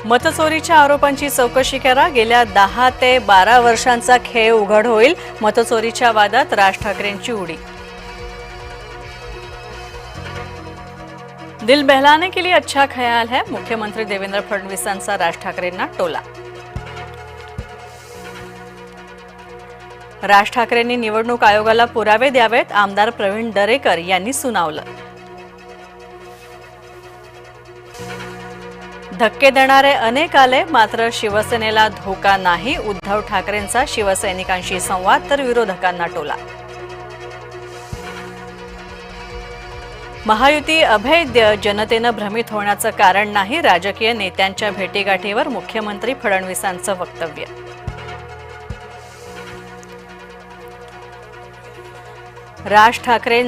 मतचोरीच्या आरोपांची चौकशी करा। गेल्या 10 ते 12 वर्षांचा खेळ उघड होईल। मतचोरीच्या वादात राज ठाकरेंची उडी। दिल बहलाने के लिए अच्छा ख्याल है, मुख्यमंत्री देवेंद्र फडणवीसांचा राज ठाकरेंना टोला। राज ठाकरेंनी निवडणूक आयोगाला पुरावे द्यावेत, आमदार प्रवीण दरेकर यांनी सुनावलं। धक्के देणारे अनेक आले, मात्र शिवसेनेला धोका नाही। उद्धव ठाकरेंचा शिवसैनिकांशी संवाद, तर विरोधकांना टोला। महायुती अभेद्य, जनतेनं भ्रमित होण्याचं कारण नाही। राजकीय नेत्यांच्या भेटीगाठीवर मुख्यमंत्री फडणवीसांचं वक्तव्य। राज ठाकरे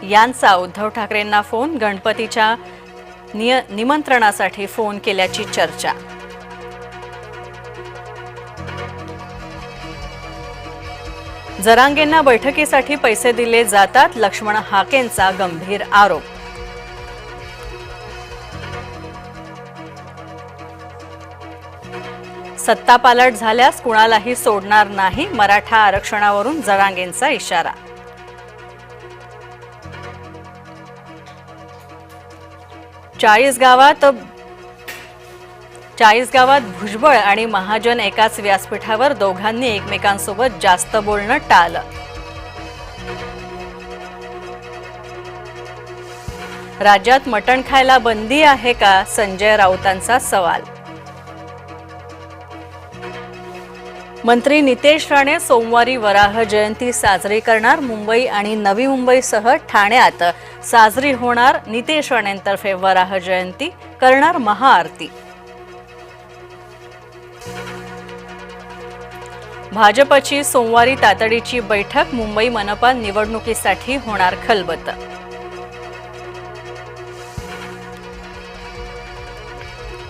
यांचा उद्धव ठाकरेंना फोन, गणपतीच्या निमंत्रणासाठी फोन केल्याची चर्चा। जरांगेंना बैठकीसाठी पैसे दिले जातात, लक्ष्मण हाकेंचा गंभीर आरोप। सत्तापालट झाल्यास कुणालाही सोडणार नाही, मराठा आरक्षणावरून जरांगेंचा इशारा। चाळीसगावात भुजबळ आणि महाजन एकाच व्यासपीठावर, दोघांनी एकमेकांसोबत जास्त बोलणं टाळलं। राज्यात मटण खायला बंदी आहे का, संजय राऊतांचा सवाल। मंत्री नितेश राणे सोमवारी वराह जयंती साजरी करणार। मुंबई आणि नवी मुंबईसह ठाण्यात साजरी होणार नितेश राणेंतर्फे वराह जयंती, करणार महाआरती। भाजपची सोमवारी तातडीची बैठक, मुंबई मनपा निवडणुकीसाठी होणार खलबत।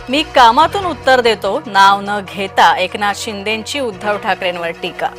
मी कामातून उत्तर देतो, नाव न घेता एकनाथ शिंदेंची उद्धव ठाकरेंवर टीका।